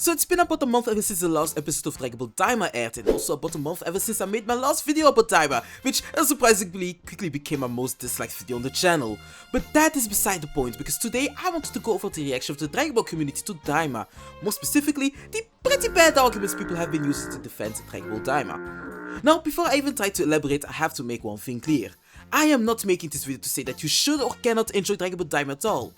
So it's been about a month ever since the last episode of Dragon Ball Daima aired, and also about a month ever since I made my last video about Daima, which surprisingly quickly became my most disliked video on the channel. But that is beside the point, because today I wanted to go over the reaction of the Dragon Ball community to Daima, more specifically the pretty bad arguments people have been using to defend Dragon Ball Daima. Now, before I even try to elaborate, I have to make one thing clear. I am not making this video to say that you should or cannot enjoy Dragon Ball Daima at all.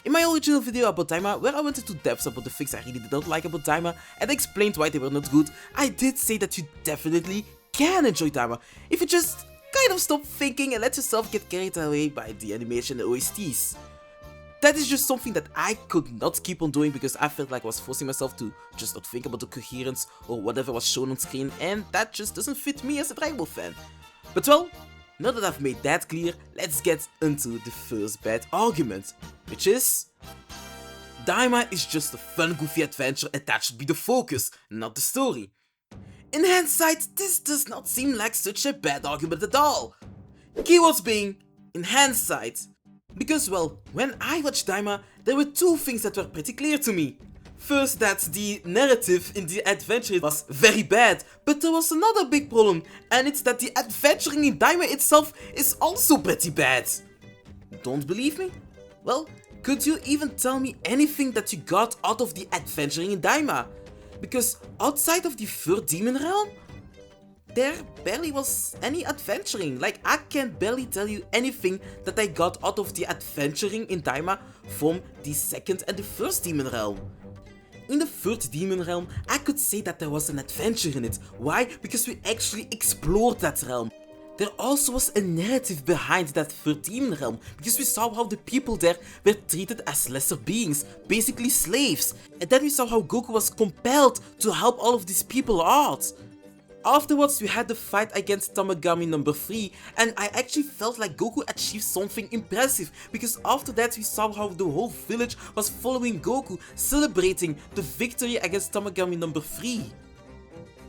In my original video about Daima, where I went into depth about the things I really did not like about Daima and explained why they were not good, I did say that you definitely can enjoy Daima if you just kind of stop thinking and let yourself get carried away by the animation and OSTs. That is just something that I could not keep on doing because I felt like I was forcing myself to just not think about the coherence or whatever was shown on screen, and that just doesn't fit me as a Dragon Ball fan. But well, now that I've made that clear, let's get into the first bad argument, which is Daima is just a fun, goofy adventure and that should be the focus, not the story. In hindsight, this does not seem like such a bad argument at all. Keywords being, in hindsight. Because well, when I watched Daima, there were two things that were pretty clear to me. First, that the narrative in the adventure was very bad, but there was another big problem, and it's that the adventuring in Daima itself is also pretty bad. Don't believe me? Well, could you even tell me anything that you got out of the adventuring in Daima? Because outside of the third demon realm, there barely was any adventuring. Like, I can barely tell you anything that I got out of the adventuring in Daima from the second and the first demon realm. In the third demon realm, I could say that there was an adventure in it. Why? Because we actually explored that realm. There also was a narrative behind that third demon realm, because we saw how the people there were treated as lesser beings, basically slaves. And then we saw how Goku was compelled to help all of these people out. Afterwards, we had the fight against Tamagami number 3, and I actually felt like Goku achieved something impressive, because after that we saw how the whole village was following Goku, celebrating the victory against Tamagami number 3.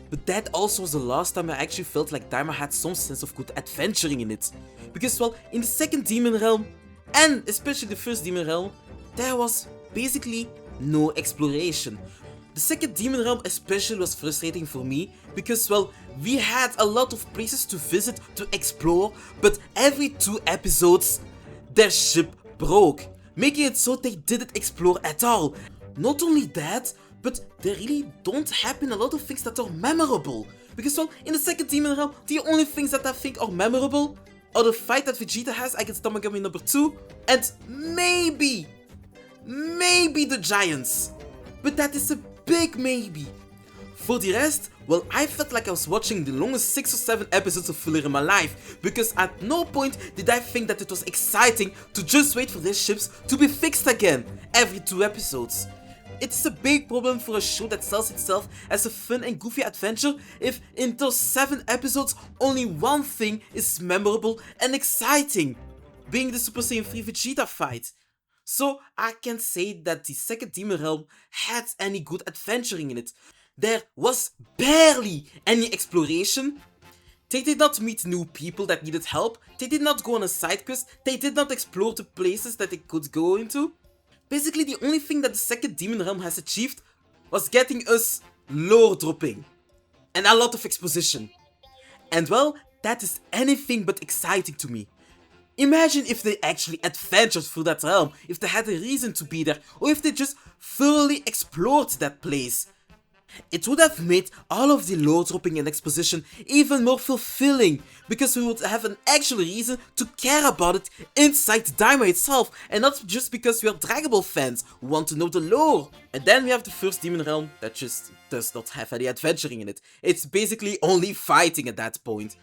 But that also was the last time I actually felt like Daima had some sense of good adventuring in it. Because well, in the second demon realm, and especially the first demon realm, there was basically no exploration. The second demon realm especially was frustrating for me because well, we had a lot of places to visit, to explore, but every 2 episodes their ship broke, making it so they didn't explore at all. Not only that, but there really don't happen a lot of things that are memorable. Because well, in the second demon realm, the only things that I think are memorable are the fight that Vegeta has against Tamagami number 2 and maybe the giants. But that is a big maybe. For the rest, well, I felt like I was watching the longest 6 or 7 episodes of filler in my life, because at no point did I think that it was exciting to just wait for their ships to be fixed again every 2 episodes. It's a big problem for a show that sells itself as a fun and goofy adventure if in those 7 episodes only one thing is memorable and exciting, being the Super Saiyan 3 Vegeta fight. So I can say that the second demon realm had any good adventuring in it. There was barely any exploration. They did not meet new people that needed help. They did not go on a side quest. They did not explore the places that they could go into. Basically, the only thing that the second demon realm has achieved was getting us lore dropping and a lot of exposition. And well, that is anything but exciting to me. Imagine if they actually adventured through that realm, if they had a reason to be there, or if they just thoroughly explored that place. It would have made all of the lore dropping and exposition even more fulfilling, because we would have an actual reason to care about it inside Daima itself, and not just because we are Dragon Ball fans who want to know the lore. And then we have the first demon realm that just does not have any adventuring in it. It's basically only fighting at that point.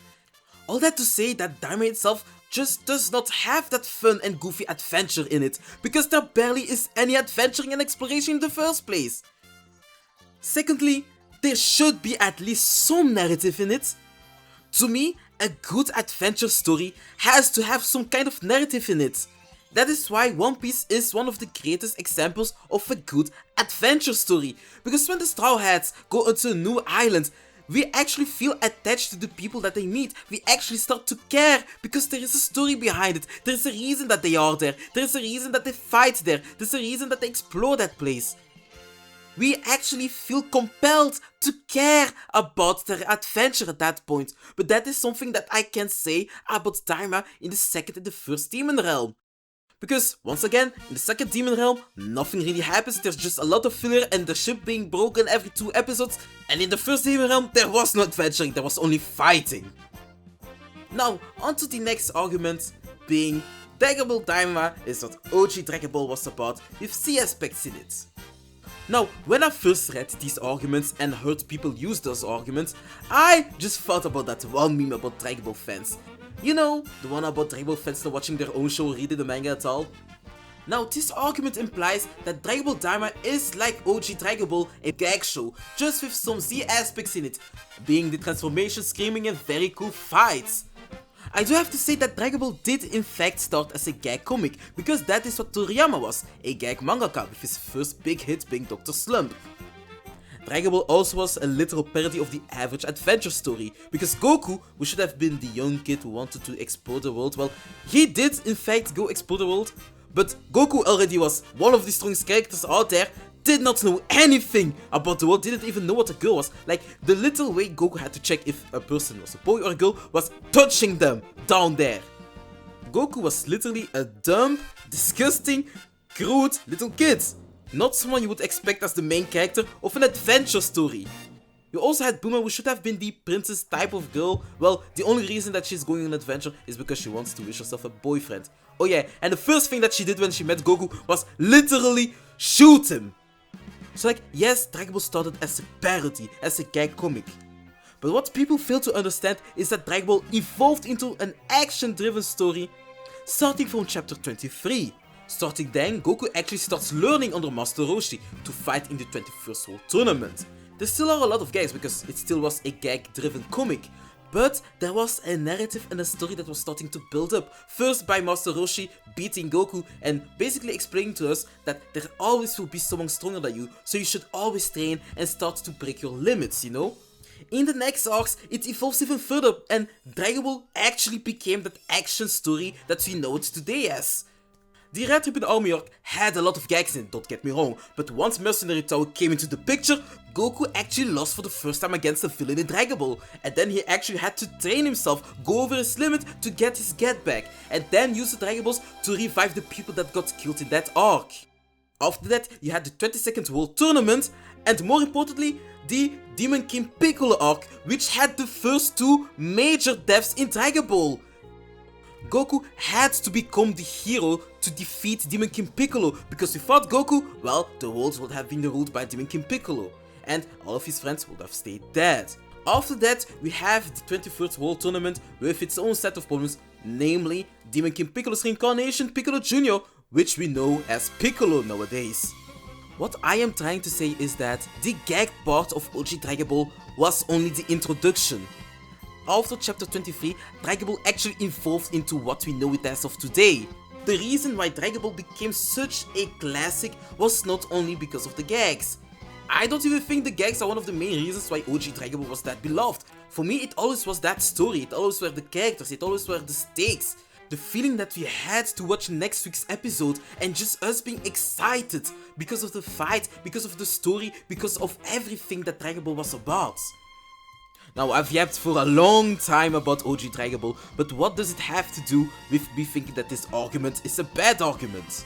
All that to say that Daima itself just does not have that fun and goofy adventure in it, because there barely is any adventuring and exploration in the first place. Secondly, there should be at least some narrative in it. To me, a good adventure story has to have some kind of narrative in it. That is why One Piece is one of the greatest examples of a good adventure story, because when the Straw Hats go onto a new island, we actually feel attached to the people that they meet. We actually start to care because there is a story behind it. There is a reason that they are there. There is a reason that they fight there. There's a reason that they explore that place. we actually feel compelled to care about their adventure at that point. But that is something that I can say about Daima in the second and the first Demon Realm. Because, once again, in the second Demon Realm, nothing really happens, there's just a lot of filler and the ship being broken every 2 episodes, and in the first Demon Realm, there was no adventuring, there was only fighting. Now, on to the next argument, being Dragon Ball Daima is what OG Dragon Ball was about, with C aspects in it. Now, when I first read these arguments and heard people use those arguments, I just thought about that one meme about Dragon Ball fans. You know, the one about Dragon Ball fans not watching their own show or reading the manga at all. Now, this argument implies that Dragon Ball Daima is like OG Dragon Ball, a gag show, just with some Z aspects in it, being the transformation, screaming and very cool fights. I do have to say that Dragon Ball did in fact start as a gag comic, because that is what Toriyama was, a gag mangaka with his first big hit being Dr. Slump. Dragon Ball also was a literal parody of the average adventure story, because Goku, who should have been the young kid who wanted to explore the world, well, he did in fact go explore the world, but Goku already was one of the strongest characters out there, did not know anything about the world, didn't even know what a girl was. Like, the little way Goku had to check if a person was a boy or a girl was touching them down there. Goku was literally a dumb, disgusting, crude little kid. Not someone you would expect as the main character of an adventure story. You also had Bulma, who should have been the princess type of girl. Well, the only reason that she's going on an adventure is because she wants to wish herself a boyfriend. Oh yeah, and the first thing that she did when she met Goku was literally shoot him. So like, yes, Dragon Ball started as a parody, as a gag comic. But what people fail to understand is that Dragon Ball evolved into an action-driven story starting from chapter 23. Starting then, Goku actually starts learning under Master Roshi to fight in the 21st World Tournament. There still are a lot of gags because it still was a gag-driven comic, but there was a narrative and a story that was starting to build up. First by Master Roshi beating Goku and basically explaining to us that there always will be someone stronger than you, so you should always train and start to break your limits, you know? In the next arcs, it evolves even further and Dragon Ball actually became that action story that we know it today as. The Red Ribbon Army arc had a lot of gags in it, don't get me wrong, but once Mercenary Tower came into the picture, Goku actually lost for the first time against a villain in Dragon Ball, and then he actually had to train himself, go over his limit to get his get back, and then use the Dragon Balls to revive the people that got killed in that arc. After that, you had the 22nd World Tournament, and more importantly, the Demon King Piccolo arc, which had the first 2 major deaths in Dragon Ball. Goku had to become the hero to defeat Demon King Piccolo, because without Goku, well, the world would have been ruled by Demon King Piccolo, and all of his friends would have stayed dead. After that, we have the 21st World Tournament with its own set of problems, namely Demon King Piccolo's reincarnation, Piccolo Jr., which we know as Piccolo nowadays. What I am trying to say is that the gag part of OG Dragon Ball was only the introduction. After chapter 23, Dragon Ball actually evolved into what we know it as of today. The reason why Dragon Ball became such a classic was not only because of the gags. I don't even think the gags are one of the main reasons why OG Dragon Ball was that beloved. For me, it always was that story, it always were the characters, it always were the stakes. The feeling that we had to watch next week's episode and just us being excited because of the fight, because of the story, because of everything that Dragon Ball was about. Now, I've yapped for a long time about OG Dragon Ball, but what does it have to do with me thinking that this argument is a bad argument?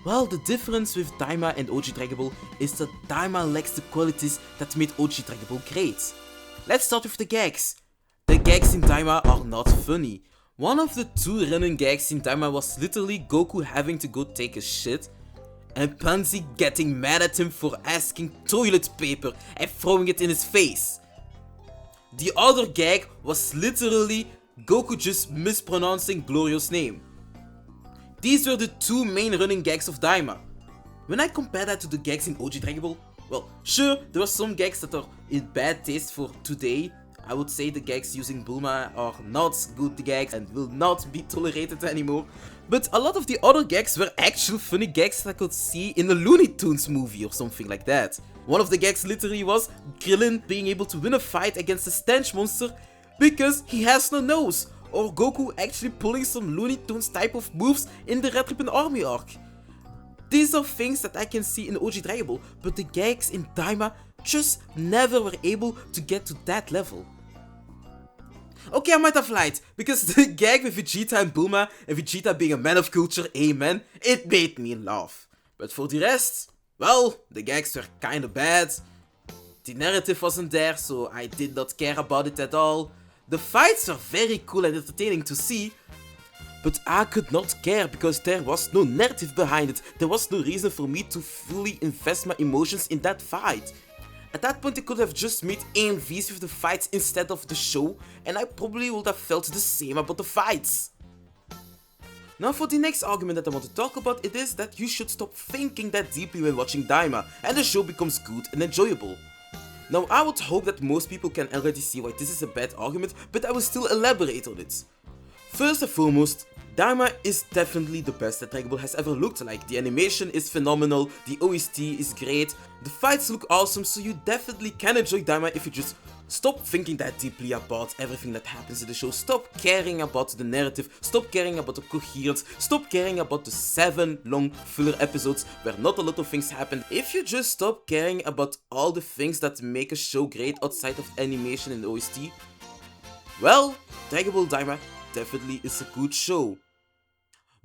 Well, the difference with Daima and OG Dragon Ball is that Daima lacks the qualities that made OG Dragon Ball great. Let's start with the gags. The gags in Daima are not funny. One of the 2 running gags in Daima was literally Goku having to go take a shit and Pansy getting mad at him for asking toilet paper and throwing it in his face. The other gag was literally Goku just mispronouncing Glorio's name. These were the 2 main running gags of Daima. When I compare that to the gags in OG Dragon Ball, well, sure, there are some gags that are in bad taste for today. I would say the gags using Bulma are not good gags and will not be tolerated anymore. But a lot of the other gags were actual funny gags that I could see in a Looney Tunes movie or something like that. One of the gags literally was Krillin being able to win a fight against a stench monster because he has no nose, or Goku actually pulling some Looney Tunes type of moves in the Red Ribbon Army arc. These are things that I can see in OG Dragon Ball, but the gags in Daima just never were able to get to that level. Okay, I might have lied, because the gag with Vegeta and Bulma, and Vegeta being a man of culture, amen, it made me laugh. But for the rest, well, the gags were kinda bad. The narrative wasn't there, so I did not care about it at all. The fights were very cool and entertaining to see, but I could not care because there was no narrative behind it. There was no reason for me to fully invest my emotions in that fight. At that point, I could have just made AMVs with the fights instead of the show, and I probably would have felt the same about the fights. Now for the next argument that I want to talk about, it is that you should stop thinking that deeply when watching Daima, and the show becomes good and enjoyable. Now I would hope that most people can already see why this is a bad argument, but I will still elaborate on it. First and foremost, Daima is definitely the best that Dragon Ball has ever looked like. The animation is phenomenal, the OST is great, the fights look awesome, so you definitely can enjoy Daima if you just stop thinking that deeply about everything that happens in the show. Stop caring about the narrative, stop caring about the coherence, stop caring about the 7 long filler episodes where not a lot of things happen. If you just stop caring about all the things that make a show great outside of animation and OST, well, Dragon Ball Daima definitely is a good show.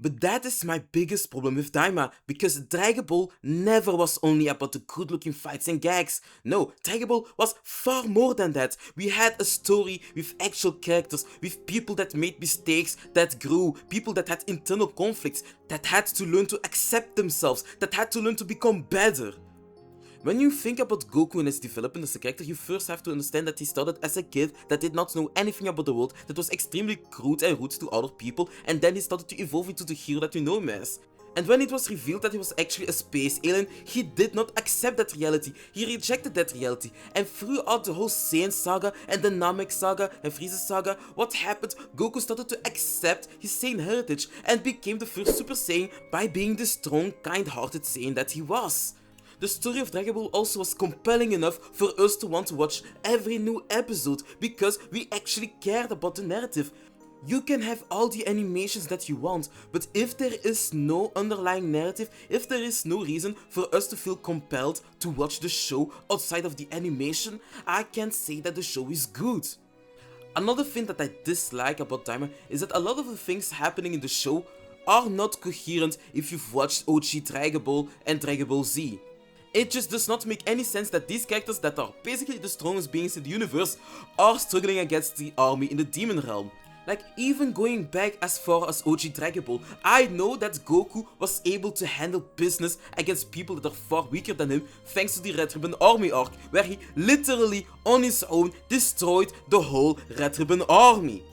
But that is my biggest problem with Daima, because Dragon Ball never was only about the good looking fights and gags. No, Dragon Ball was far more than that. We had a story with actual characters, with people that made mistakes, that grew, people that had internal conflicts, that had to learn to accept themselves, that had to learn to become better. When you think about Goku and his development as a character, you first have to understand that he started as a kid that did not know anything about the world, that was extremely crude and rude to other people, and then he started to evolve into the hero that we know him as. And when it was revealed that he was actually a space alien, he did not accept that reality, he rejected that reality. And throughout the whole Saiyan saga and the Namek saga and Frieza saga, what happened? Goku started to accept his Saiyan heritage and became the first Super Saiyan by being the strong, kind-hearted Saiyan that he was. The story of Dragon Ball also was compelling enough for us to want to watch every new episode, because we actually cared about the narrative. You can have all the animations that you want, but if there is no underlying narrative, if there is no reason for us to feel compelled to watch the show outside of the animation, I can't say that the show is good. Another thing that I dislike about Daima is that a lot of the things happening in the show are not coherent if you've watched OG Dragon Ball and Dragon Ball Z. It just does not make any sense that these characters that are basically the strongest beings in the universe are struggling against the army in the demon realm. Like, even going back as far as OG Dragon Ball, I know that Goku was able to handle business against people that are far weaker than him thanks to the Red Ribbon Army arc, where he literally on his own destroyed the whole Red Ribbon Army.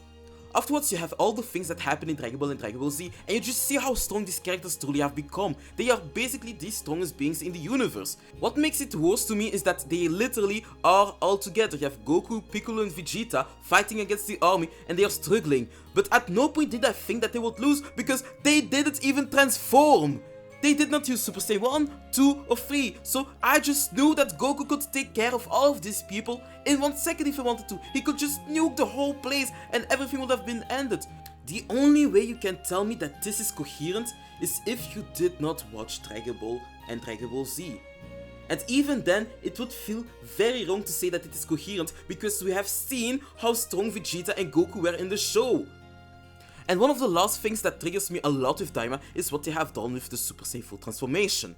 Afterwards, you have all the things that happen in Dragon Ball and Dragon Ball Z, and you just see how strong these characters truly have become. They are basically the strongest beings in the universe. What makes it worse to me is that they literally are all together. You have Goku, Piccolo and Vegeta fighting against the army, and they are struggling. But at no point did I think that they would lose, because they didn't even transform. They did not use Super Saiyan 1, 2 or 3, so I just knew that Goku could take care of all of these people in 1 second if he wanted to. He could just nuke the whole place and everything would have been ended. The only way you can tell me that this is coherent is if you did not watch Dragon Ball and Dragon Ball Z. And even then, it would feel very wrong to say that it is coherent, because we have seen how strong Vegeta and Goku were in the show. And one of the last things that triggers me a lot with Daima is what they have done with the Super Saiyan 4 transformation.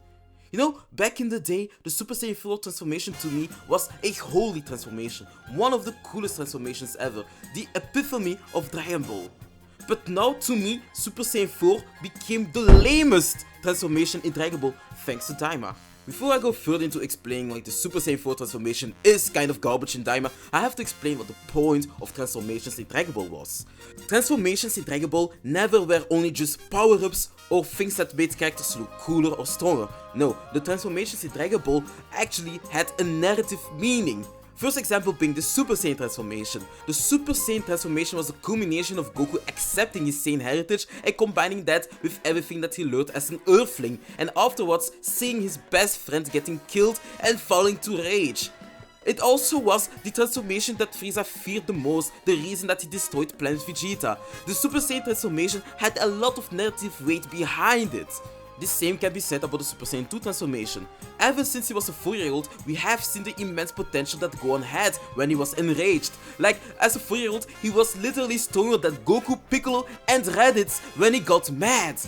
You know, back in the day, the Super Saiyan 4 transformation to me was a holy transformation, one of the coolest transformations ever, the epiphany of Dragon Ball. But now to me, Super Saiyan 4 became the lamest transformation in Dragon Ball thanks to Daima. Before I go further into explaining why the Super Saiyan 4 transformation is kind of garbage in Daima, I have to explain what the point of transformations in Dragon Ball was. Transformations in Dragon Ball never were only just power-ups or things that made characters look cooler or stronger. No, the transformations in Dragon Ball actually had a narrative meaning. First example being the Super Saiyan transformation. The Super Saiyan transformation was a culmination of Goku accepting his Saiyan heritage and combining that with everything that he learned as an Earthling, and afterwards seeing his best friend getting killed and falling to rage. It also was the transformation that Frieza feared the most, the reason that he destroyed Planet Vegeta. The Super Saiyan transformation had a lot of narrative weight behind it. The same can be said about the Super Saiyan 2 transformation. Ever since he was a 4-year-old, we have seen the immense potential that Gohan had when he was enraged. Like, as a 4-year-old, he was literally stronger than Goku, Piccolo and Raditz when he got mad.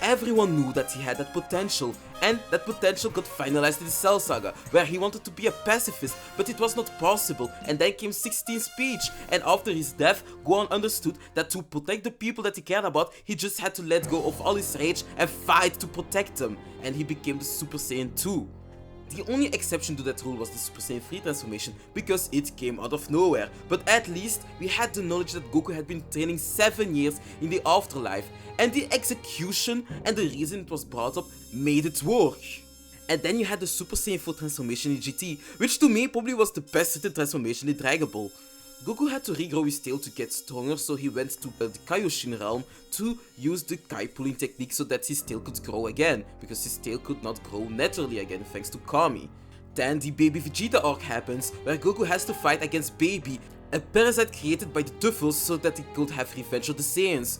Everyone knew that he had that potential, and that potential got finalized in the Cell Saga, where he wanted to be a pacifist, but it was not possible, and then came 16's speech, and after his death, Gohan understood that to protect the people that he cared about, he just had to let go of all his rage and fight to protect them, and he became the Super Saiyan 2. The only exception to that rule was the Super Saiyan 3 transformation, because it came out of nowhere, but at least we had the knowledge that Goku had been training 7 years in the afterlife, and the execution and the reason it was brought up made it work. And then you had the Super Saiyan 4 transformation in GT, which to me probably was the best written transformation in Dragon Ball. Goku had to regrow his tail to get stronger, so he went to the Kaioshin realm to use the Kai pulling technique so that his tail could grow again, because his tail could not grow naturally again thanks to Kami. Then the Baby Vegeta arc happens, where Goku has to fight against Baby, a parasite created by the Tuffles so that he could have revenge on the Saiyans.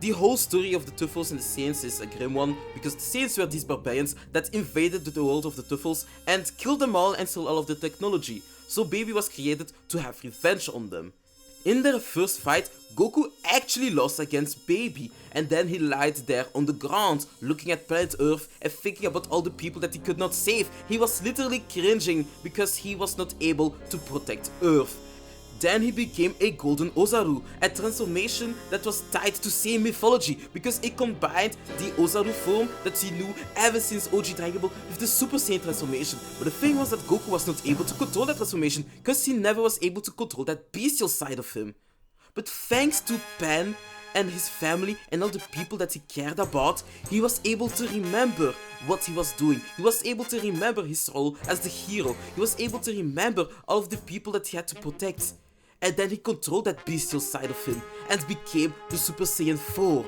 The whole story of the Tuffles and the Saiyans is a grim one, because the Saiyans were these barbarians that invaded the world of the Tuffles and killed them all and stole all of the technology, so Baby was created to have revenge on them. In their first fight, Goku actually lost against Baby, and then he lied there on the ground, looking at planet Earth and thinking about all the people that he could not save. He was literally cringing because he was not able to protect Earth. Then he became a Golden Ozaru, a transformation that was tied to Saiyan mythology because it combined the Ozaru form that he knew ever since OG Dragon Ball with the Super Saiyan transformation. But the thing was that Goku was not able to control that transformation because he never was able to control that bestial side of him. But thanks to Pan and his family and all the people that he cared about, he was able to remember what he was doing. He was able to remember his role as the hero. He was able to remember all of the people that he had to protect. And then he controlled that bestial side of him and became the Super Saiyan 4.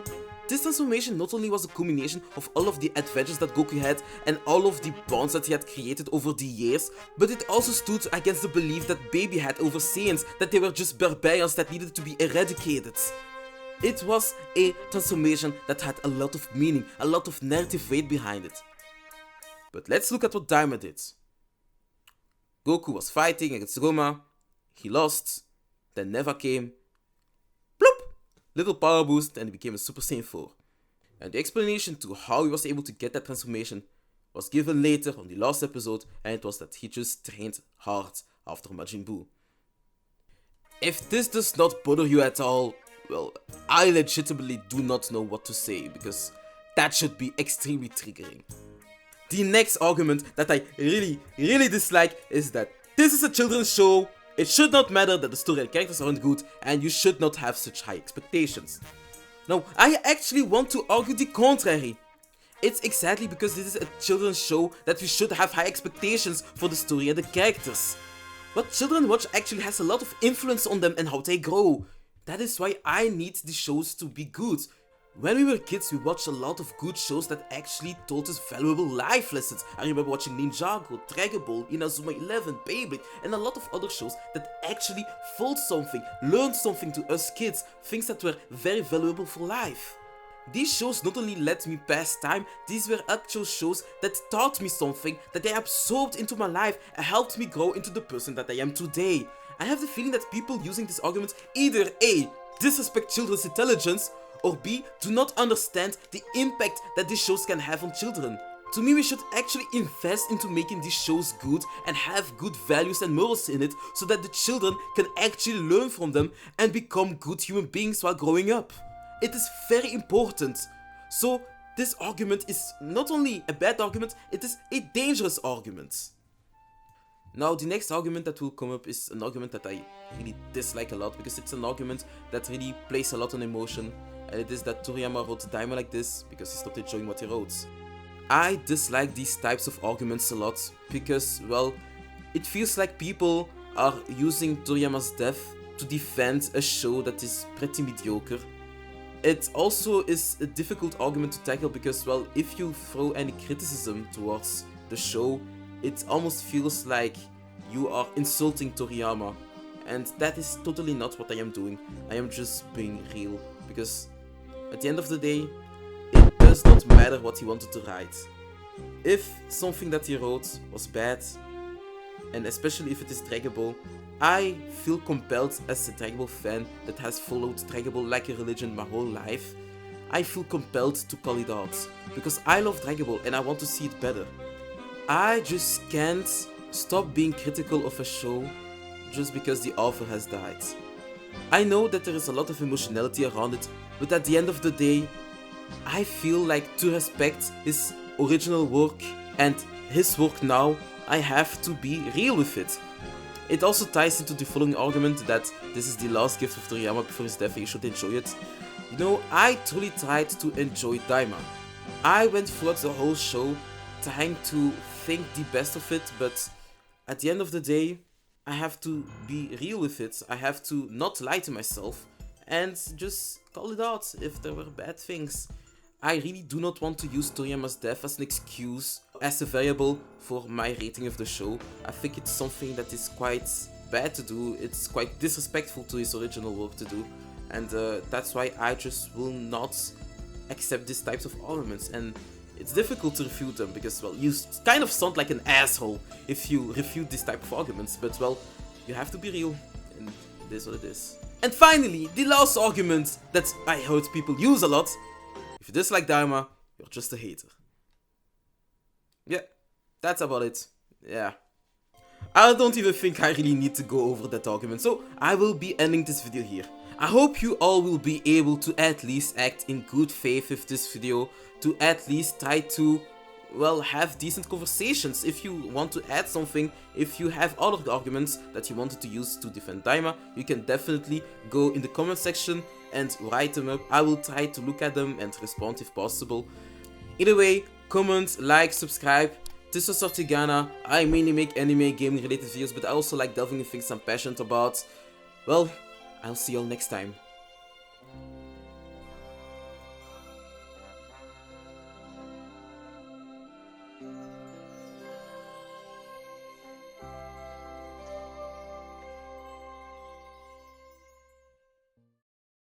This transformation not only was a culmination of all of the adventures that Goku had and all of the bonds that he had created over the years, but it also stood against the belief that Baby had over Saiyans, that they were just barbarians that needed to be eradicated. It was a transformation that had a lot of meaning, a lot of narrative weight behind it. But let's look at what Daima did. Goku was fighting against Roma, he lost, then never came, bloop, little power boost, and he became a Super Saiyan 4. And the explanation to how he was able to get that transformation was given later on the last episode, and it was that he just trained hard after Majin Buu. If this does not bother you at all, well, I legitimately do not know what to say, because that should be extremely triggering. The next argument that I really dislike is that this is a children's show. It should not matter that the story and characters aren't good, and you should not have such high expectations. Now, I actually want to argue the contrary. It's exactly because this is a children's show that we should have high expectations for the story and the characters. What children watch actually has a lot of influence on them and how they grow. That is why I need the shows to be good. When we were kids, we watched a lot of good shows that actually taught us valuable life lessons. I remember watching Ninjago, Dragon Ball, Inazuma 11, Beyblade, and a lot of other shows that actually told something, learned something to us kids, things that were very valuable for life. These shows not only let me pass time, these were actual shows that taught me something, that I absorbed into my life and helped me grow into the person that I am today. I have the feeling that people using this argument either A, disrespect children's intelligence, or B, do not understand the impact that these shows can have on children. To me, we should actually invest into making these shows good and have good values and morals in it so that the children can actually learn from them and become good human beings while growing up. It is very important. So this argument is not only a bad argument, it is a dangerous argument. Now, the next argument that will come up is an argument that I really dislike a lot because it's an argument that really plays a lot on emotion, and it is that Toriyama wrote Daima like this because he stopped enjoying what he wrote. I dislike these types of arguments a lot because, well, it feels like people are using Toriyama's death to defend a show that is pretty mediocre. It also is a difficult argument to tackle because, well, if you throw any criticism towards the show, it almost feels like you are insulting Toriyama, and that is totally not what I am doing. I am just being real, because at the end of the day, it does not matter what he wanted to write. If something that he wrote was bad, and especially if it is Dragon Ball, I feel compelled as a Dragon Ball fan that has followed Dragon Ball like a religion my whole life. I feel compelled to call it out, because I love Dragon Ball and I want to see it better. I just can't stop being critical of a show just because the author has died. I know that there is a lot of emotionality around it, but at the end of the day, I feel like to respect his original work and his work now, I have to be real with it. It also ties into the following argument that this is the last gift of Toriyama before his death and you should enjoy it. You know, I truly tried to enjoy Daima. I went throughout the whole show trying to think the best of it, but at the end of the day, I have to be real with it. I have to not lie to myself and just call it out if there were bad things. I really do not want to use Toriyama's death as an excuse, as a variable for my rating of the show. I think it's something that is quite bad to do, it's quite disrespectful to his original work to do, and that's why I just will not accept these types of arguments. And it's difficult to refute them because, well, you kind of sound like an asshole if you refute this type of arguments, but well, you have to be real, and it is what it is. And finally, the last argument that I heard people use a lot: if you dislike Daima, you're just a hater. Yeah, that's about it. Yeah. I don't even think I really need to go over that argument, so I will be ending this video here. I hope you all will be able to at least act in good faith with this video, to at least try to, well, have decent conversations. If you want to add something, if you have other arguments that you wanted to use to defend Daima, you can definitely go in the comment section and write them up. I will try to look at them and respond if possible. Either way, comment, like, subscribe. This was Ortigana. I mainly make anime gaming related videos, but I also like delving in things I'm passionate about. Well, I'll see you all next time.